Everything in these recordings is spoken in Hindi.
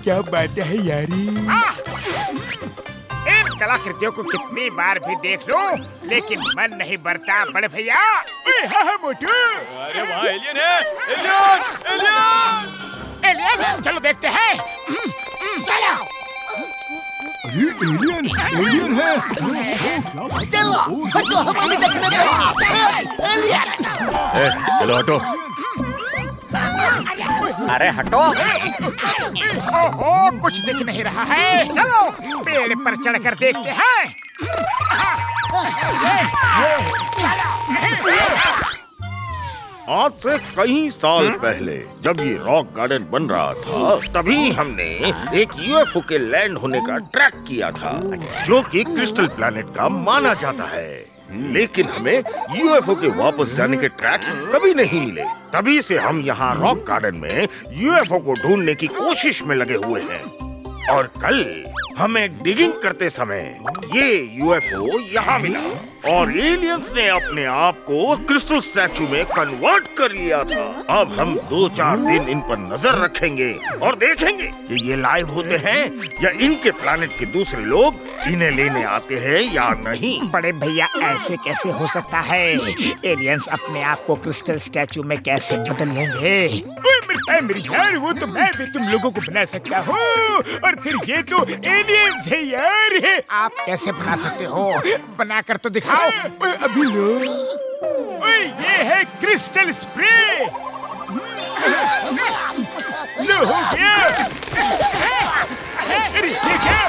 क्या बात है यारी। इन कलाकृतियों को कितनी बार भी देख लो, लेकिन मन नहीं भरता बड़े भैया। हाँ मोटू। अरे वहाँ एलियन है। एलियन चलो देखते हैं। चलो। अरे एलियन है। चलो हमें भी देखने दो। एलियन। चलो हटो। अरे हटो। ओहो, कुछ दिख नहीं रहा है। चलो पेड़ पर चढ़कर देखते हैं। आज से कई साल पहले जब ये रॉक गार्डन बन रहा था, तभी हमने एक यूएफओ के लैंड होने का ट्रैक किया था, जो कि क्रिस्टल प्लैनेट का माना जाता है। लेकिन हमें यूएफओ के वापस जाने के ट्रैक्स कभी नहीं मिले। तभी से हम यहाँ रॉक गार्डन में यूएफओ को ढूंढने की कोशिश में लगे हुए हैं। और कल हमें डिगिंग करते समय ये यूएफओ यहाँ मिला और एलियंस ने अपने आप को क्रिस्टल स्टैचू में कन्वर्ट कर लिया था। अब हम 2-4 दिन इन पर नजर रखेंगे और देखेंगे कि ये लाइव होते हैं या इनके प्लैनेट के दूसरे लोग इन्हें लेने आते हैं या नहीं। बड़े भैया ऐसे कैसे हो सकता है? एलियंस अपने आप को क्रिस्टल स्टैचू में कैसे बदल लेंगे? मेरी यार, वो तो मैं भी तुम लोगों को बना सकता हूँ। और फिर ये तो एलियंस है यार। आप कैसे बना सकते हो? बनाकर तो दिखाओ। अभी लो। ये है क्रिस्टल स्प्रे। लो हो गया। अरे ये क्या?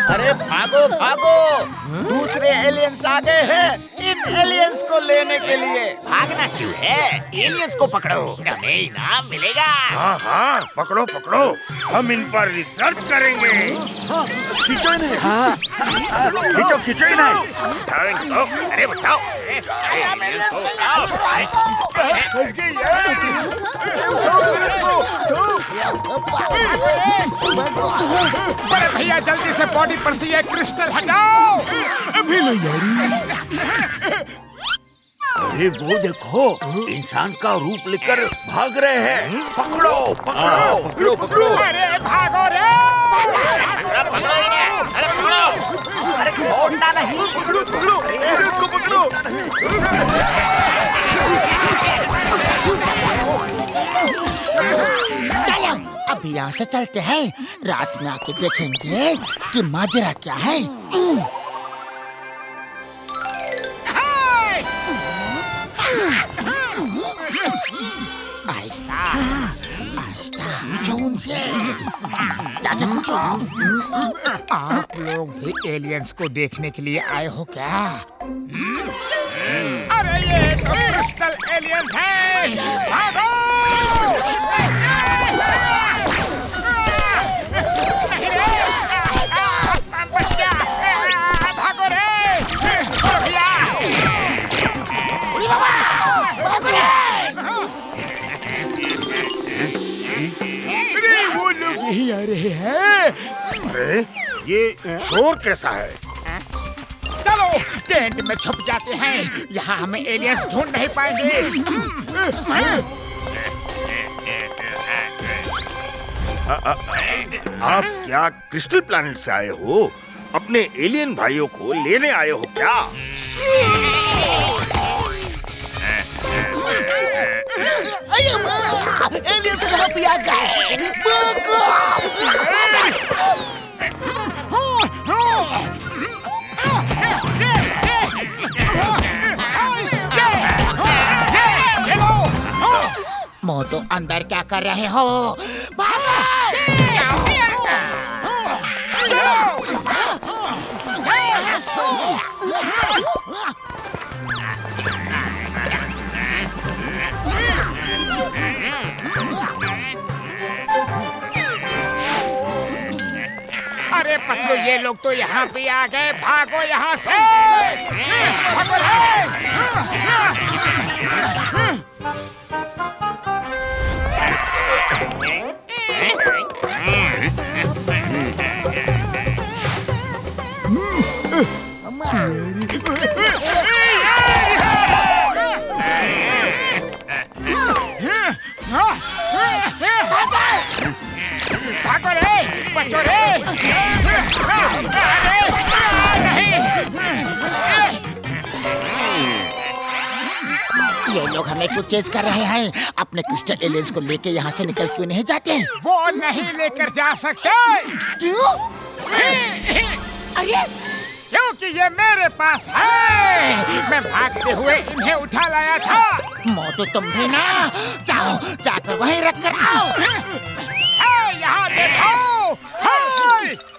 अरे भागो भागो, दूसरे एलियंस आ गए हैं इन एलियंस को लेने के लिए। भागना क्यों है? एलियंस को पकड़ो, हमें इनाम मिलेगा। हाँ हाँ, पकड़ो पकड़ो, हम इन पर रिसर्च करेंगे। खींचो इन्हें। हाँ। खींचो इन्हें। अरे बताओ। बड़े भैया जल्दी से बॉडी पर से ये क्रिस्टल हटाओ। अभी लो यारी। अरे वो देखो, इंसान का रूप लेकर भाग रहे हैं। पकड़ो पकड़ो पकड़ो पकड़ो। अरे भागो रे। अरे छोड़ना नहीं। पकड़ो इसको पकड़ो। चलो अब यहाँ से चलते हैं। रात में आके देखेंगे कि माजरा क्या है। आहिस्ता आहिस्ता पूछो उनसे। जाके पूछो। आप लोग भी एलियंस को देखने के लिए आए हो क्या? अरे ये तो क्रिस्टल एलियंस है। भागो! बच्चा, भागो रे! भैया! अरे वो लोग यही आ रहे हैं। अरे ये शोर कैसा है? चलो टेंट में छुप जाते हैं। यहाँ हमें एलियंस ढूंढ नहीं पाएंगे। आप क्या क्रिस्टल प्लैनेट से आए हो? अपने एलियन भाइयों को लेने आए हो क्या? एलियंस कहाँ पे आ गए? मोटो अंदर क्या कर रहे हो? अरे पतलू, ये लोग तो यहाँ पे आ गए। भागो यहाँ से। भागो भागो रे, बचो रे। अरे, नहीं। ये लोग हमें क्यों चेज कर रहे हैं? अपने क्रिस्टल एलियंस को लेके यहाँ से निकल क्यों नहीं जाते? वो नहीं लेकर जा सकते। क्यों? अरे क्योंकि ये मेरे पास है। मैं भागते हुए इन्हें उठा लाया था। मोटू तुम भी ना, जाओ जाकर वहीं रख कर आओ। यहाँ देखो,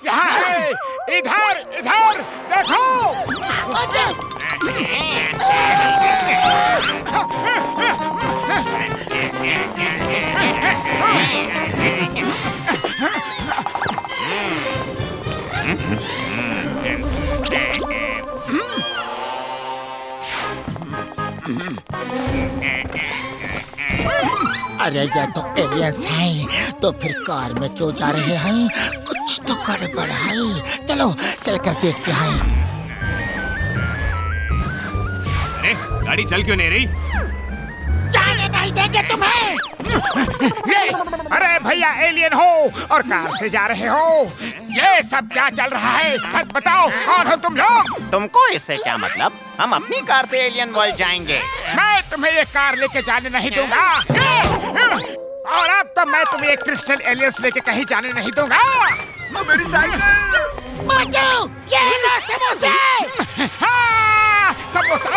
यहाँ है, इधर इधर देखो। अरे ये तो एलियंस हैं, तो फिर कार में क्यों जा रहे हैं? कुछ तो गड़बड़ है। चलो चलकर देखते हैं। अरे गाड़ी चल क्यों नहीं रही? जाने नहीं देंगे तुम्हें। अरे भैया, एलियन हो और कार से जा रहे हो। ये सब क्या चल रहा है? सच बताओ, कौन हो तुम लोग? तुमको इससे क्या मतलब? हम अपनी कार से एलियन वर्ल्ड जाएंगे। मैं तुम्हें ये कार लेके जाने नहीं दूंगा। और अब तो मैं तुम्हें एक क्रिस्टल एलियंस लेके कहीं जाने नहीं दूंगा। मेरी साइकिल। मोटू, ये लो समोसे। समोसा।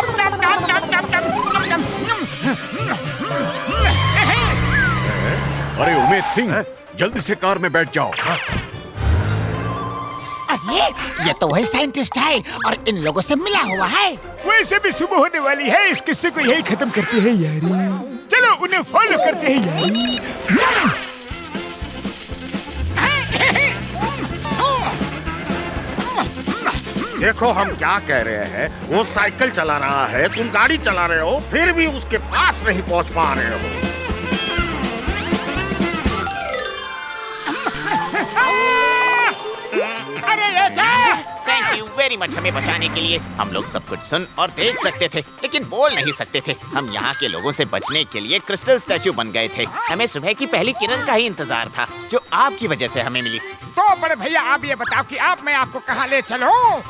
अरे उमेद सिंह, जल्दी से कार में बैठ जाओ। अरे ये तो वही साइंटिस्ट है और इन लोगों से मिला हुआ है। वैसे भी सुबह होने वाली है, इस किस्से को यही खत्म करते हैं यारी। चलो उन्हें फॉलो करते हैं यारी। देखो हम क्या कह रहे हैं। वो साइकिल चला रहा है, तुम गाड़ी चला रहे हो, फिर भी उसके पास नहीं पहुंच पा रहे हो। अरे ये क्या? थैंक यू वेरी मच हमें बचाने के लिए। हम लोग सब कुछ सुन और देख सकते थे, लेकिन बोल नहीं सकते थे। हम यहाँ के लोगों से बचने के लिए क्रिस्टल स्टैचू बन गए थे। हमें सुबह की पहली किरण का ही इंतजार था, जो आपकी वजह से हमें मिली। तो बड़े भैया, आप ये बताओ कि मैं आपको कहाँ ले चलूं?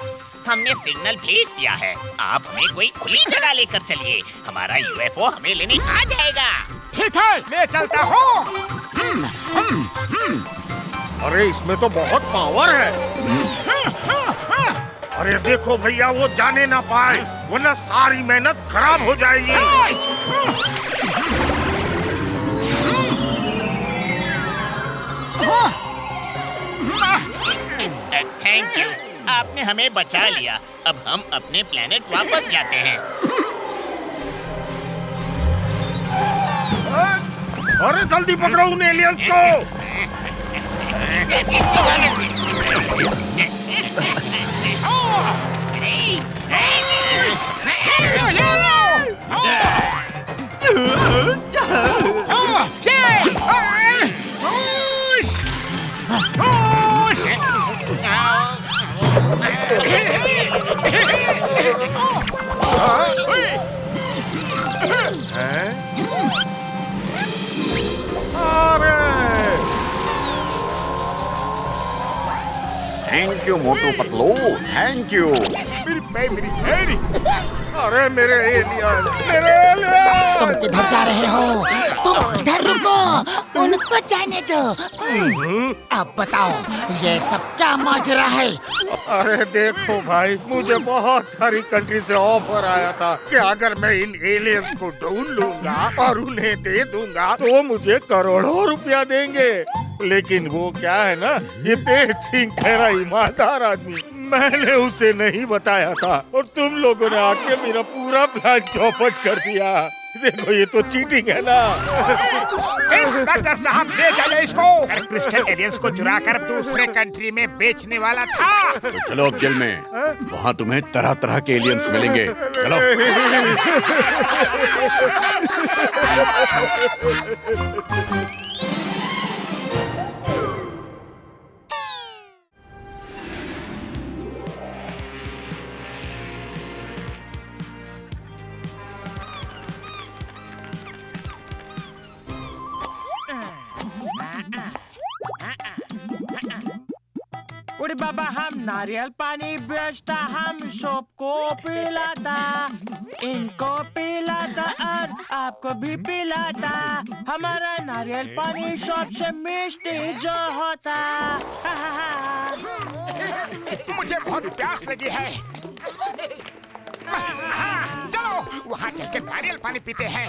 हमने सिग्नल भेज दिया है। आप हमें कोई खुली जगह लेकर चलिए। हमारा यूएफओ हमें लेने आ जाएगा। ठीक है, ले चलता हूँ। अरे इसमें तो बहुत पावर है। अरे देखो भैया, वो जाने ना पाए, वरना सारी मेहनत खराब हो जाएगी। थैंक यू, आपने हमें बचा लिया। अब हम अपने प्लेनेट वापस जाते हैं। अरे जल्दी पकड़ो उन एलियंस को। Thank you Motu Patlu, thank you. मेरी। अरे मेरे एलियन, मेरे एलियन। तुम किधर जा रहे हो? तुम इधर रुको, उनको जाने दो। अब बताओ ये सब क्या माजरा है? अरे देखो भाई, मुझे बहुत सारी कंट्री से ऑफर आया था कि अगर मैं इन एलियंस को ढूंढ लूंगा और उन्हें दे दूंगा तो मुझे करोड़ों रुपया देंगे। लेकिन वो क्या है ना, ये तेज सिंह ठहरा ईमानदार आदमी, मैंने उसे नहीं बताया था और तुम लोगों ने आके मेरा पूरा प्लान चौपट कर दिया। देखो ये तो चीटिंग है ना। इंस्पेक्टर साहब, ले चलो इसको। क्रिस्टल एलियंस को चुरा कर दूसरे कंट्री में बेचने वाला था। तो चलो अब जेल में, वहाँ तुम्हें तरह तरह के एलियंस मिलेंगे। चलो। उड़े बाबा हम नारियल पानी बेचता, हम सबको पिलाता, इनको पिलाता और आपको भी पिलाता। हमारा नारियल पानी सबसे मिष्टी जो होता। मुझे बहुत प्यास लगी है। हाँ, चलो वहाँ चल के नारियल पानी पीते हैं।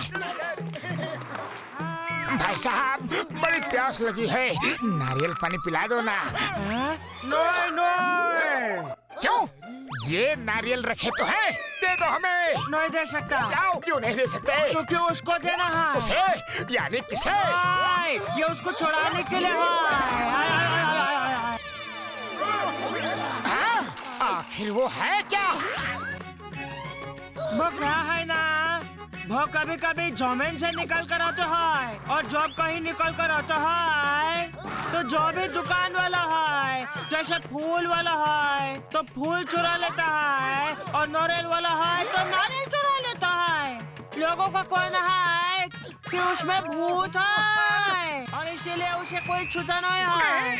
भाई साहब बड़ी प्यास लगी है, नारियल पानी पिला दो ना। नहीं नहीं, क्यों? ये नारियल रखे तो हैं, दे दो हमें। नहीं दे सकता। क्यों नहीं दे सकते? क्योंकि उसको देना है। उसे? यानी किसे? ये उसको छुड़ाने के लिए है। हाँ? आखिर वो है क्या? वो क्या है ना, वो कभी कभी जमीन से निकल कर आते हैं, और जब कहीं निकल कर आता है तो जो भी दुकान वाला है, जैसे फूल वाला है तो फूल चुरा लेता है, और नारियल वाला है तो नारियल चुरा लेता है। लोगों का कहना है कि उसमें भूत है और इसीलिए उसे कोई छूता नहीं है।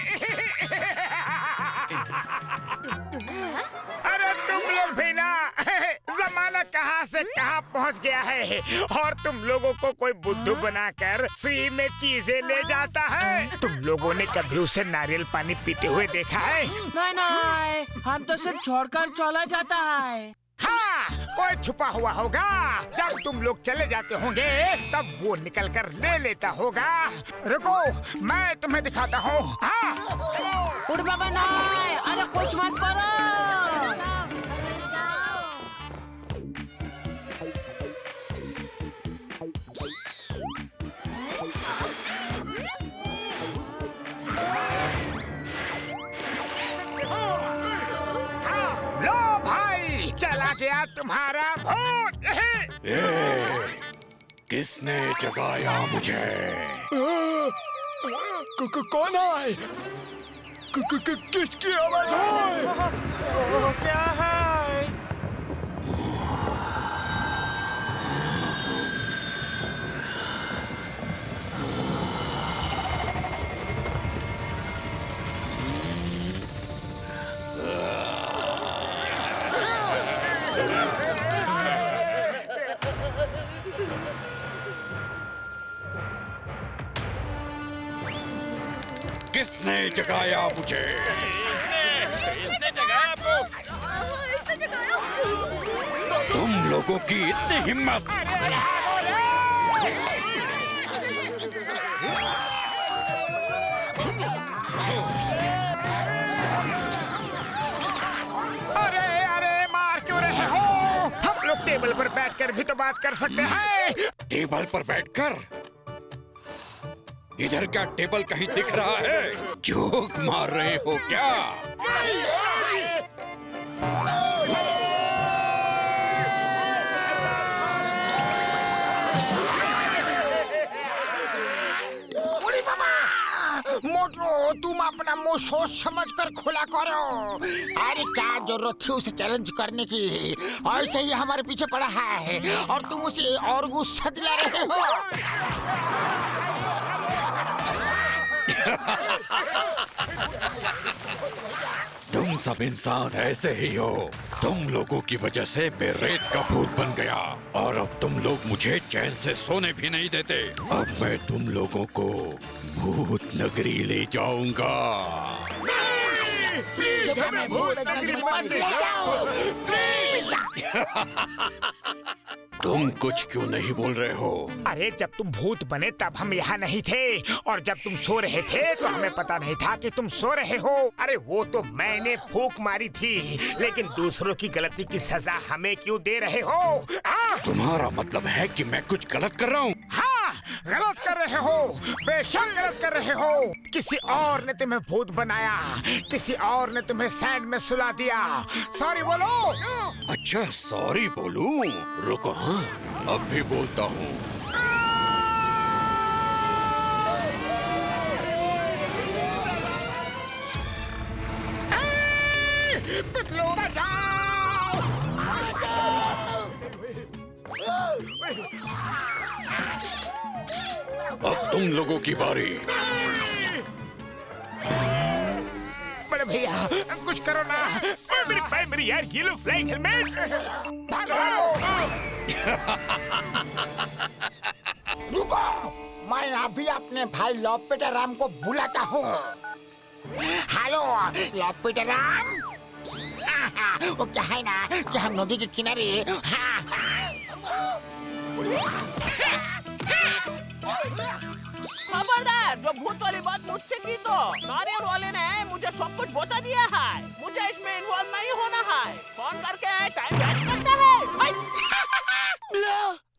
अरे तुम लोग भी ना, जमाना कहाँ से कहाँ पहुँच गया है, और तुम लोगों को कोई बुद्धू बनाकर फ्री में चीजें ले जाता है। तुम लोगों ने कभी उसे नारियल पानी पीते हुए देखा है? नहीं नहीं, हम तो सिर्फ छोड़कर चला जाता है। हाँ, कोई छुपा हुआ होगा। जब तुम लोग चले जाते होंगे तब वो निकल कर ले लेता होगा। रुको, मैं तुम्हें दिखाता हूँ। हाँ। उड़ बाबा नहीं, अरे कुछ मत करो। लो भाई, चला गया तुम्हारा भूत। किसने जगाया मुझे? कौन है? किसकी आवाज है? क्या है? किसने जगाया मुझे? इसने जगाया आपको। तुम लोगों की इतनी हिम्मत! अरे अरे, मार क्यों रहे हो? हम लोग टेबल पर बैठकर भी तो बात कर सकते हैं। टेबल पर बैठकर? इधर क्या टेबल कहीं दिख रहा है? जोक मार रहे हो क्या? मोटो, तुम अपना मुंह सोच समझ कर खुला करो। अरे क्या जरूरत थी उसे चैलेंज करने की? ऐसे ही हमारे पीछे पड़ा है और तुम उसे और गुस्सा दिला रहे हो। तुम सब इंसान ऐसे ही हो। तुम लोगों की वजह से मैं रेत का भूत बन गया, और अब तुम लोग मुझे चैन से सोने भी नहीं देते। अब मैं तुम लोगों को भूत नगरी ले जाऊंगा। प्लीज हमें भूत नगरी मत ले जाओ। तुम कुछ क्यों नहीं बोल रहे हो? अरे जब तुम भूत बने तब हम यहाँ नहीं थे, और जब तुम सो रहे थे तो हमें पता नहीं था कि तुम सो रहे हो। अरे वो तो मैंने फूंक मारी थी, लेकिन दूसरों की गलती की सजा हमें क्यों दे रहे हो? हाँ? तुम्हारा मतलब है कि मैं कुछ गलत कर रहा हूँ? हाँ, गलत कर रहे हो, बेशक गलत कर रहे हो। किसी और ने तुम्हें भूत बनाया, किसी और ने तुम्हें सैंड में सुला दिया। सॉरी बोलो। अच्छा, सॉरी बोलूं? रुको, हाँ, अब भी बोलता हूँ। पिछलो बचाओ। अब तुम लोगों की बारी। भैया कुछ करो ना। मेरी भाई मेरी यार येलो फ्लाइंग हेलमेट भागो। रुको, मैं अभी अपने भाई लॉपेटा राम को बुलाता हूँ। हेलो लॉपेटा राम। वो क्या है ना कि हम नदी के किनारे खबरदार, जो भूत वाली बात मुझसे की तो नारियल वाले ने मुझे सब कुछ बता दिया है। मुझे इसमें इन्वॉल्व नहीं होना है। फोन करके टाइम वेस्ट करता है।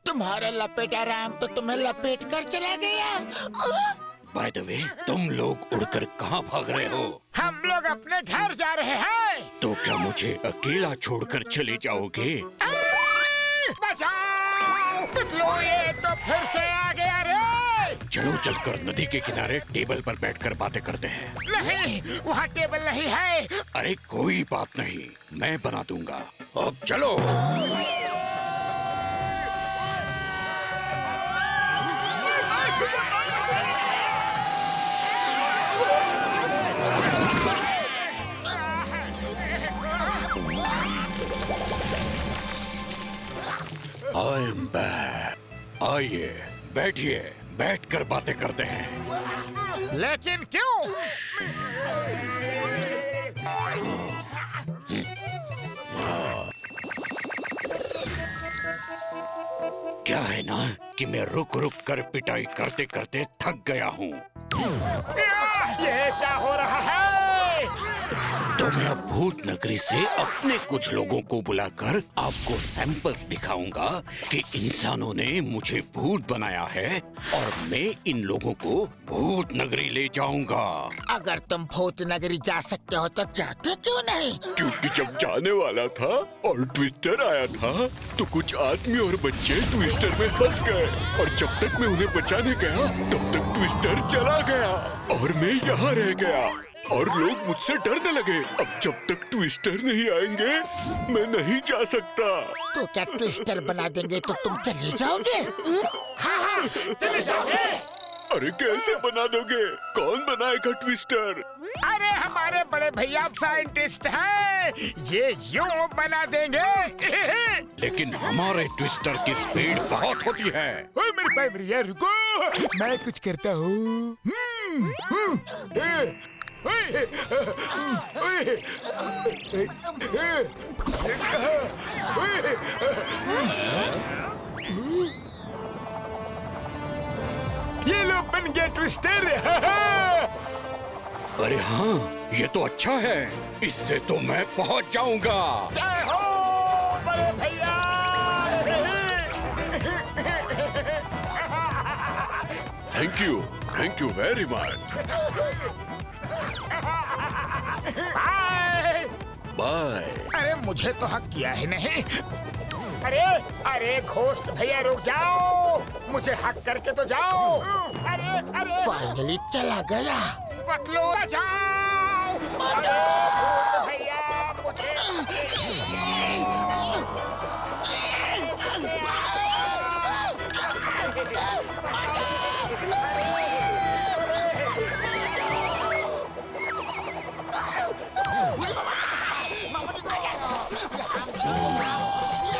तुम्हारा लपेटा राम तो तुम्हें लपेट कर चला गया। बाय द वे, तुम लोग उड़कर कहाँ भाग रहे हो? हम लोग अपने घर जा रहे हैं। तो क्या मुझे अकेला छोड़कर चले जाओगे? बचाओ पुतलो, ये तो फिर से आ गया रे। चलो चलकर नदी के किनारे टेबल पर बैठकर बातें करते हैं। नहीं, वहाँ टेबल नहीं है। अरे कोई बात नहीं, मैं बना दूंगा। अब चलो। I am back. आइए बैठिए, बैठकर बातें करते हैं। लेकिन क्यों? क्या है ना कि मैं रुक रुक कर पिटाई करते करते थक गया हूँ। ये क्या हो रहा है? तो मैं अब भूत नगरी से अपने कुछ लोगों को बुलाकर आपको सैंपल्स दिखाऊंगा कि इंसानों ने मुझे भूत बनाया है और मैं इन लोगों को भूत नगरी ले जाऊंगा। अगर तुम भूत नगरी जा सकते हो तो जाते क्यों नहीं? क्योंकि जब जाने वाला था और ट्विस्टर आया था तो कुछ आदमी और बच्चे ट्विस्टर में फंस गए और जब तक मैं उन्हें बचाने गया तब तक ट्विस्टर चला गया और मैं यहाँ रह गया और लोग मुझसे डरने लगे। अब जब तक ट्विस्टर नहीं आएंगे मैं नहीं जा सकता। तो क्या ट्विस्टर बना देंगे तो तुम चले जाओगे? हाँ, चले जाओगे। अरे कैसे बना दोगे? कौन बनाएगा ट्विस्टर? अरे हमारे बड़े भैया साइंटिस्ट हैं, ये यूं बना देंगे। लेकिन हमारे ट्विस्टर की स्पीड बहुत होती है। ओए मेरे भाई मेरे यार रुको, मैं कुछ करता हूँ। ये लो बन गया ट्विस्टर। अरे हाँ, ये तो अच्छा है, इससे तो मैं पहुंच जाऊंगा। जय हो बड़े भैया। Thank you very much. Bye. अरे मुझे तो हक किया है नहीं। अरे घोस्ट भैया रुक जाओ, मुझे हक करके तो जाओ। अरे फाइनली चला गया। पतलू बचाओ। अरे घोस्ट भैया मुझे।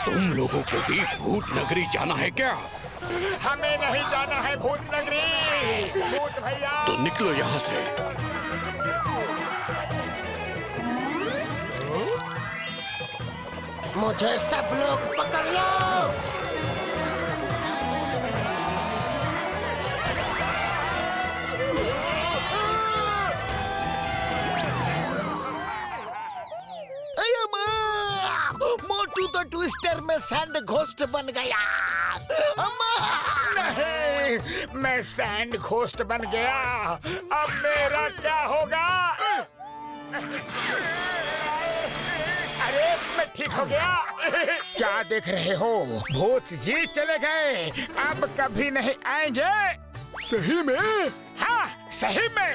तुम लोगों को भी भूत नगरी जाना है क्या? हमें नहीं जाना है भूत नगरी। भूत भैया तो निकलो यहाँ से। मुझे सब लोग पकड़ लो। मोटू तो ट्विस्टर में सैंड घोस्ट बन गया। नहीं, मैं सैंड घोस्ट बन गया। अब मेरा क्या होगा? अरे मैं ठीक हो गया। क्या देख रहे हो? भूत जी चले गए, अब कभी नहीं आएंगे। सही में? हाँ सही में।